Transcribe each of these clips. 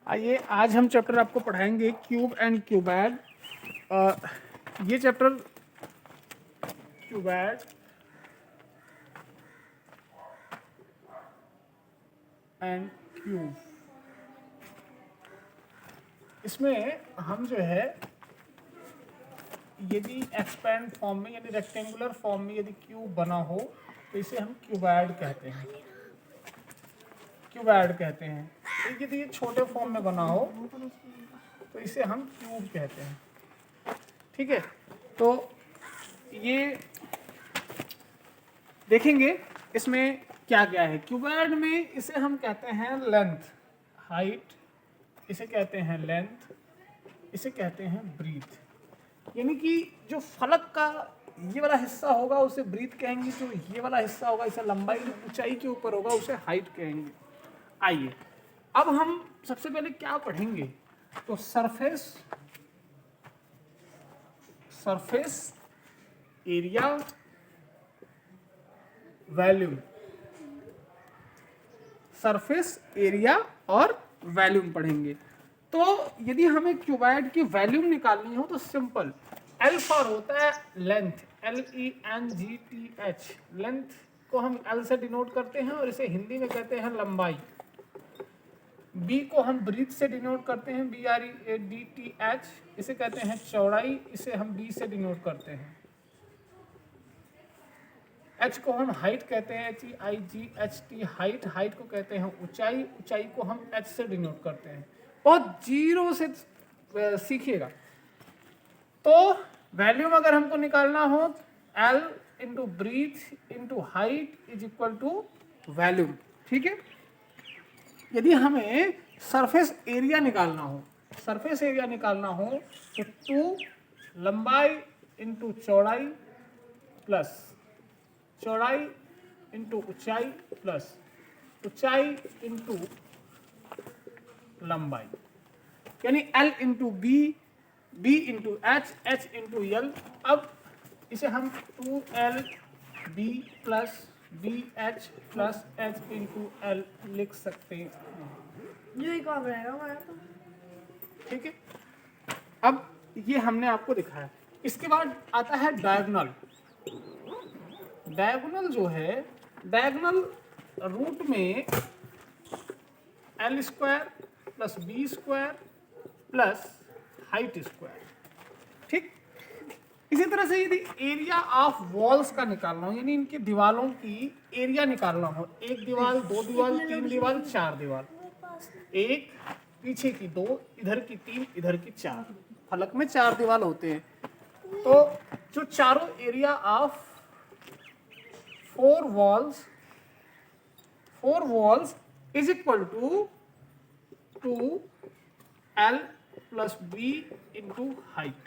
आइए आज हम चैप्टर आपको पढ़ाएंगे क्यूब एंड क्यूबैड। ये चैप्टर क्यूबैड एंड क्यूब, इसमें हम जो है यदि एक्सपैंड फॉर्म में यानी रेक्टेंगुलर फॉर्म में यदि क्यूब बना हो तो इसे हम क्यूबैड कहते हैं। क्यूबैड कहते हैं। यदि ये छोटे फॉर्म में बना हो तो इसे हम क्यूब कहते हैं। ठीक है, तो ये देखेंगे इसमें क्या क्या है। क्यूबैड में इसे हम कहते हैं लेंथ, हाइट, इसे कहते हैं लेंथ, इसे कहते हैं ब्रीथ। यानी कि जो फलक का ये वाला हिस्सा होगा उसे ब्रीथ कहेंगे, जो ये वाला हिस्सा होगा इसे लंबाई, जो ऊंचाई के ऊपर होगा उसे हाइट कहेंगे। आइए अब हम सबसे पहले क्या पढ़ेंगे, तो surface area volume, surface area और वॉल्यूम पढ़ेंगे। तो यदि हमें क्यूबॉइड की वॉल्यूम निकालनी हो तो सिंपल, एल फॉर होता है लेंथ, LENGTH, लेंथ को हम एल से डिनोट करते हैं और इसे हिंदी में कहते हैं लंबाई। बी को हम ब्रीथ से डिनोट करते हैं, BREADTH, इसे कहते हैं चौड़ाई, इसे हम बी से डिनोट करते हैं। एच को हम हाइट कहते हैं, HEIGHT, हाइट को कहते हैं ऊंचाई, ऊंचाई को हम एच से डिनोट करते हैं। बहुत जीरो से सीखिएगा। तो वॉल्यूम अगर हमको निकालना हो, L into breadth into height is equal to volume. ठीक है, यदि हमें सरफेस एरिया निकालना हो, तो 2 लंबाई इंटू चौड़ाई प्लस चौड़ाई इंटू ऊंचाई प्लस ऊंचाई इंटू लंबाई, यानी L into B, B into H, H into L. अब इसे हम 2LB plus BH plus H into L लिख सकते हैं। ठीक है, अब ये हमने आपको दिखाया। इसके बाद आता है डायगोनल। डायगोनल जो है, डायगोनल रूट में L² plus B² plus height square. ठीक, इसी तरह से यदि एरिया ऑफ वॉल्स का निकालना हो, यानी इनकी दीवारों की एरिया निकालना हो, 1 दीवार, 2 दीवार, 3 दीवार, 4 दीवार, 1 पीछे की 2, इधर की 3, इधर की 4, फलक में 4 दीवार होते हैं। तो जो चारों area of 4 walls is equal to 2L plus B into height,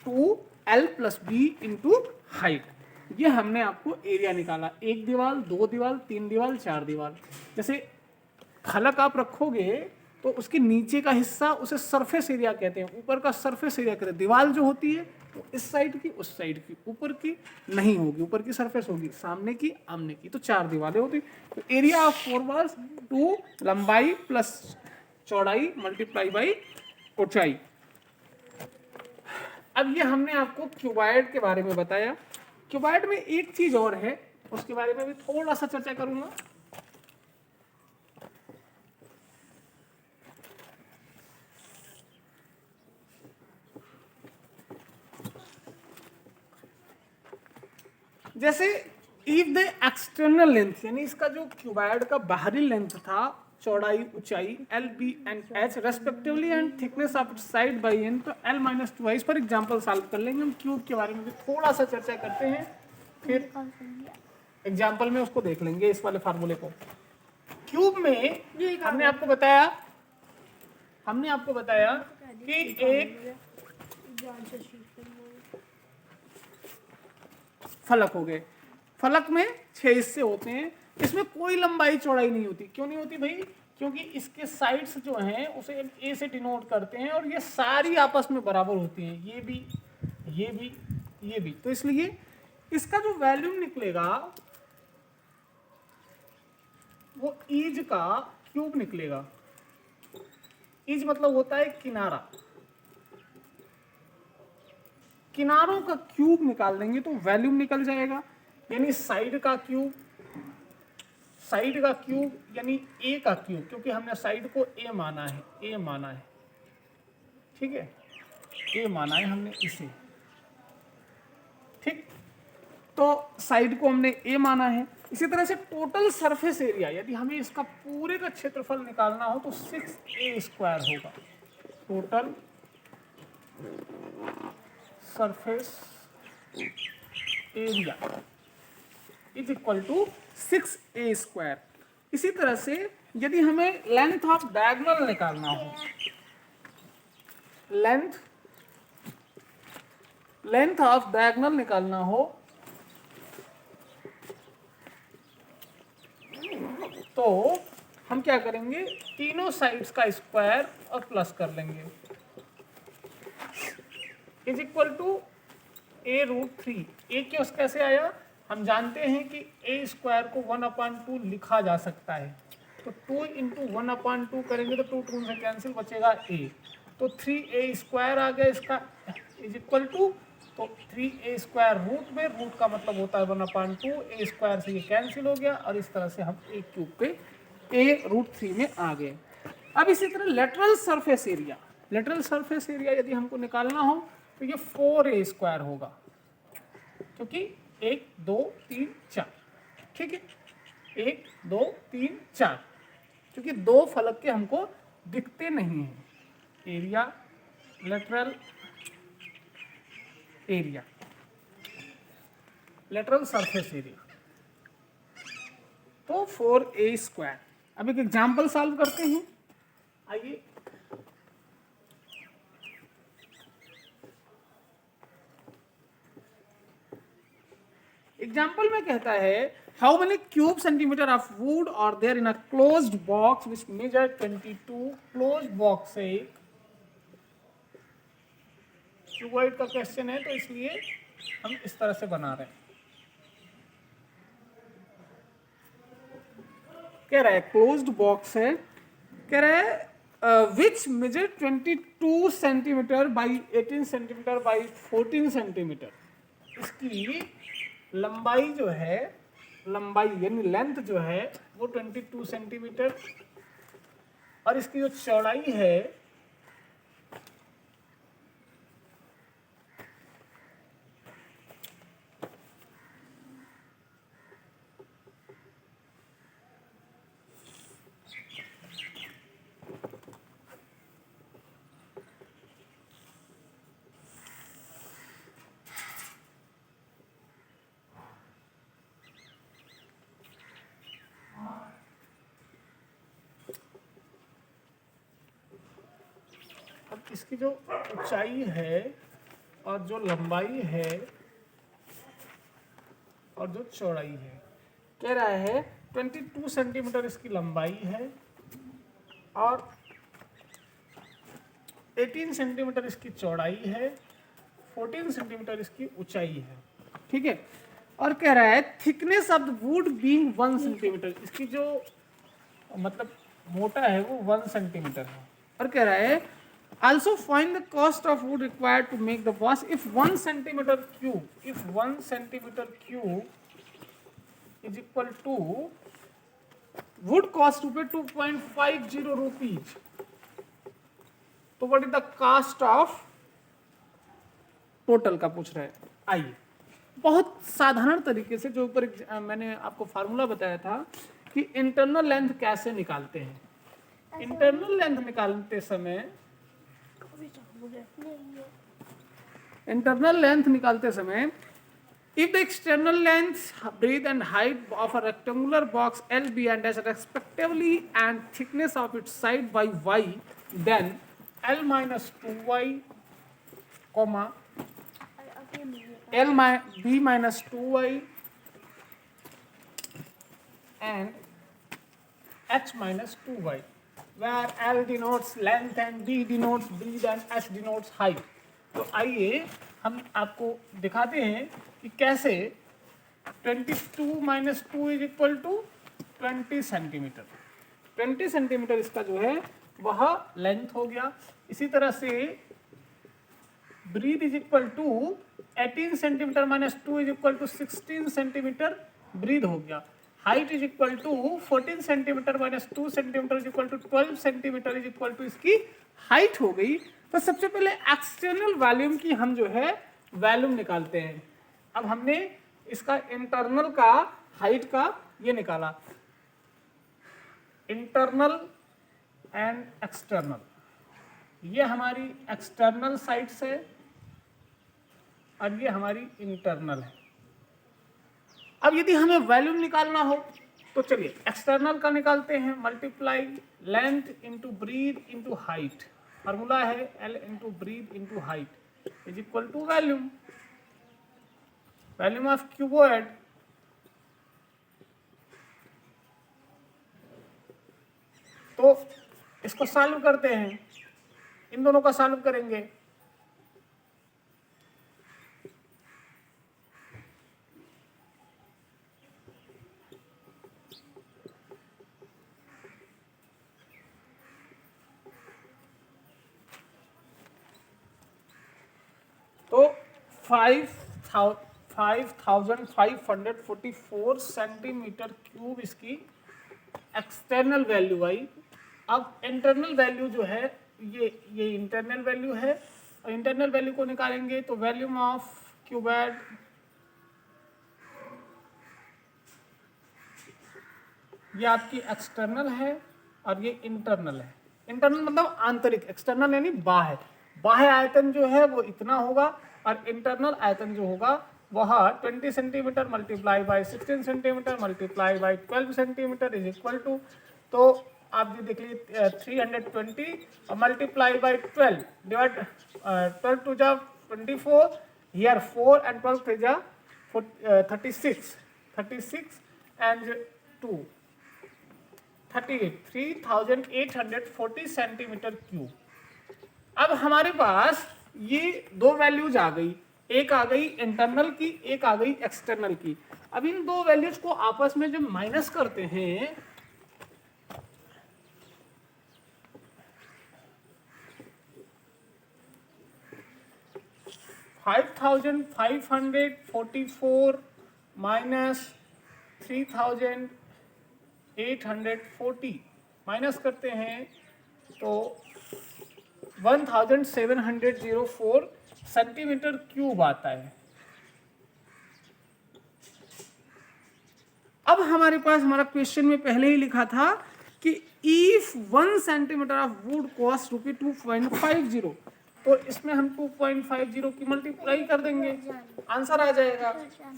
2L plus B into height। ये हमने आपको एरिया निकाला, 1 दीवार, 2 दीवार, 3 दीवार, 4 दीवार। जैसे फलक आप रखोगे तो उसके नीचे का हिस्सा उसे सरफेस एरिया कहते हैं, ऊपर का सरफेस एरिया कहते हैं। दीवार जो होती है तो इस साइड की, उस साइड की, ऊपर की नहीं होगी, ऊपर की सरफेस होगी, सामने की, आमने की, तो 4 दीवारें होती। तो एरिया ऑफ 4 वॉल्स 2 लंबाई प्लस चौड़ाई मल्टीप्लाई बाई ऊंचाई। अब ये हमने आपको क्यूबॉइड के बारे में बताया। क्यूबॉइड में एक चीज और है, उसके बारे में भी थोड़ा सा चर्चा करूंगा। जैसे इफ द एक्सटर्नल लेंथ, यानी इसका जो क्यूबॉइड का बाहरी लेंथ था, चौड़ाई, ऊंचाई LB and H respectively and thickness of side by n, तो L माइनस 2 इस पर एग्जाम्पल सॉल्व कर लेंगे। हम क्यूब के बारे में भी थोड़ा सा चर्चा करते हैं, फिर एग्जाम्पल में उसको देख लेंगे, इस वाले फार्मूले को। क्यूब में हमने आपको बताया कि एक फलक हो गए, फलक में 6 हिस्से होते हैं, इसमें कोई लंबाई चौड़ाई नहीं होती। क्यों नहीं होती भाई? क्योंकि इसके साइड्स जो हैं उसे A से डिनोट करते हैं और ये सारी आपस में बराबर होती हैं, ये भी, ये भी, ये भी। तो इसलिए इसका जो वॉल्यूम निकलेगा वो ईज का क्यूब निकलेगा। इज मतलब होता है किनारा, किनारों का क्यूब निकाल देंगे तो वॉल्यूम निकल जाएगा, यानी साइड का क्यूब, साइड का क्यूब यानी ए का क्यूब, क्योंकि हमने साइड को ए माना है, ए माना है, ठीक है, ए माना है हमने इसे, ठीक, तो साइड को हमने ए माना है। इसी तरह से टोटल सरफेस एरिया, यदि हमें इसका पूरे का क्षेत्रफल निकालना हो तो 6a² होगा, total surface area is equal to 6a²। इसी तरह से यदि हमें लेंथ ऑफ डायगोनल निकालना हो, लेंथ ऑफ डायगोनल निकालना हो तो हम क्या करेंगे, तीनों साइड्स का स्क्वायर और प्लस कर लेंगे, इज इक्वल टू a√3। ए क्यों कैसे आया, हम जानते हैं कि a² को 1/2 लिखा जा सकता है, तो 2 × 1/2 करेंगे तो 2 2 से कैंसिल, बचेगा a, तो 3a² आ गया इसका, इज इक्वल टू, तो 3a² रूट में, रूट का मतलब होता है 1/2, a² से ये कैंसिल हो गया और इस तरह से हम a³ पे a√3 में आ गए। अब इसी तरह lateral surface area, lateral surface area यदि हमको निकालना हो तो ये 4a² होगा, क्योंकि 1 2 3 4, ठीक है, 1 2 3 4, क्योंकि दो फलक के हमको दिखते नहीं हैं, area lateral area, lateral surface area, तो 4a²। अब एक एग्जाम्पल सॉल्व करते हैं, आइए, एग्जाम्पल में कहता है how many cube centimetre of wood और there in a closed box which measure 22, closed box है, क्यूबॉइड का क्वेश्चन है तो इसलिए हम इस तरह से बना रहे हैं। कह रहा है क्लोज्ड बॉक्स है, कह रहा है which measure 22 centimetre by 18 centimetre by 14 centimetre, इसकी लंबाई जो है, लंबाई यानी लेंथ जो है वो 22 सेंटीमीटर और इसकी जो चौड़ाई है इसकी जो ऊंचाई है और जो लंबाई है और जो चौड़ाई है, कह रहा है 22 सेंटीमीटर इसकी लंबाई है और 18 सेंटीमीटर इसकी चौड़ाई है, 14 सेंटीमीटर इसकी ऊंचाई है, ठीक है। और कह रहा है thickness of the wood being 1 centimetre, इसकी जो मतलब मोटा है वो 1 सेंटीमीटर है। और कह रहा है also find the cost of wood required to make the box if 1 centimeter cube is equal to wood cost रुपये 2.50 rupees, तो what is the cost of total का पूछ रहा है। आइए बहुत साधारण तरीके से, जो ऊपर मैंने आपको फार्मूला बताया था कि इंटरनल लेंथ कैसे निकालते हैं। इंटरनल लेंथ निकालते समय if the external length, breadth and height of a rectangular box L, B and dash respectively and thickness of its side by y, then L minus 2y, comma B minus 2y and H minus 2y, where L denotes length and B denotes breadth and H denotes height। तो आइए हम आपको दिखाते हैं कि कैसे 22 - 2 = 20 centimetre, 20 centimetre इसका जो है वह लेंथ हो गया। इसी तरह से breadth is equal to 18 centimetre minus 2 is equal to 16 centimetre breadth हो गया। Height is equal to 14 centimetre minus 2 centimetre is equal to 12 centimetre is equal to इसकी हाइट हो गई। तो सबसे पहले एक्सटर्नल वॉल्यूम की हम जो है वॉल्यूम निकालते हैं। अब हमने इसका इंटरनल का हाइट का ये निकाला, इंटरनल एंड एक्सटर्नल, ये हमारी एक्सटर्नल साइड से और ये हमारी इंटरनल है। अब यदि हमें वॉल्यूम निकालना हो तो चलिए एक्सटर्नल का निकालते हैं, multiply length into breadth into height, formula है L into breadth into height is equal to volume, volume of cuboid. तो इसको सॉल्व करते हैं, इन दोनों का सॉल्व करेंगे। तो 5544 सेंटीमीटर क्यूब इसकी एक्सटर्नल वैल्यू आई। अब इंटरनल वैल्यू जो है ये इंटरनल वैल्यू है, और इंटरनल वैल्यू को निकालेंगे तो वॉल्यूम ऑफ क्यूबॉइड ये आपकी एक्सटर्नल है और ये इंटरनल है। इंटरनल मतलब आंतरिक, एक्सटर्नल यानी बाह्य। बाह्य आयतन जो है वो इतना होगा और इंटरनल आयतन जो होगा वह 20 centimetre multiply by 16 centimetre multiply by 12 centimetre is equal to, तो आप ये देख लीजिए 320 और मल्टीप्लाई बाय 12 डिवाइड 12 टू जा 24, हियर 4 and 12 to जा 36 and 2 38 3840 सेंटीमीटर क्यूब। अब हमारे पास ये दो वैल्यूज आ गई, एक आ गई इंटरनल की, एक आ गई एक्सटर्नल की। अब इन दो वैल्यूज को आपस में जब माइनस करते हैं 5544 माइनस 3840 माइनस करते हैं तो 1704 सेंटीमीटर क्यूब आता है। अब हमारे पास हमारा क्वेश्चन में पहले ही लिखा था कि if 1 centimetre of would cost ₹2.50, तो इसमें हम 2.50 की मल्टीप्लाई कर देंगे, आंसर आ जाएगा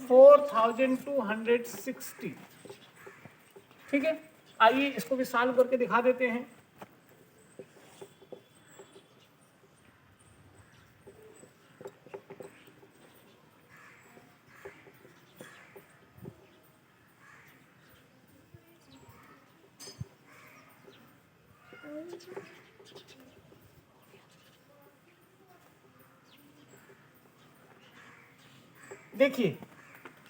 4260। ठीक है, आइए इसको भी सॉल्व करके दिखा देते हैं। देखिए,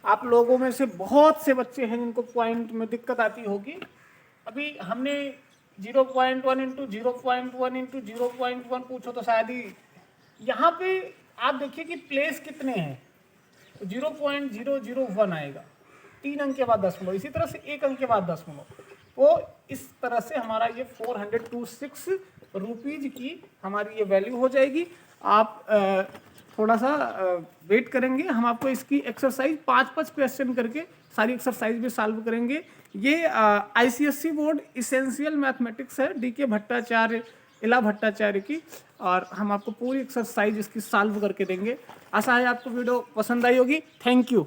आप लोगों में से बहुत से बच्चे हैं जिनको पॉइंट में दिक्कत आती होगी। अभी हमने 0.1 इंटू 0.1 इंटू 0.1 पूछो तो शायद ही यहाँ पे आप देखिए कि प्लेस कितने हैं, तो 0.001 आएगा, 3 अंक के बाद दशमलव, इसी तरह से 1 अंक के बाद दशमलव। तो इस तरह से हमारा ये 426 रुपीज की हमारी ये वैल्यू हो जाएगी। आप थोड़ा सा वेट करेंगे, हम आपको इसकी एक्सरसाइज 5 क्वेश्चन करके सारी एक्सरसाइज भी सॉल्व करेंगे। ये आईसीएससी बोर्ड इसेंशियल मैथमेटिक्स है, डीके भट्टाचार्य, इला भट्टाचार्य की, और हम आपको पूरी एक्सरसाइज इसकी सॉल्व करके देंगे। आशा है आपको वीडियो पसंद आई होगी। Thank you.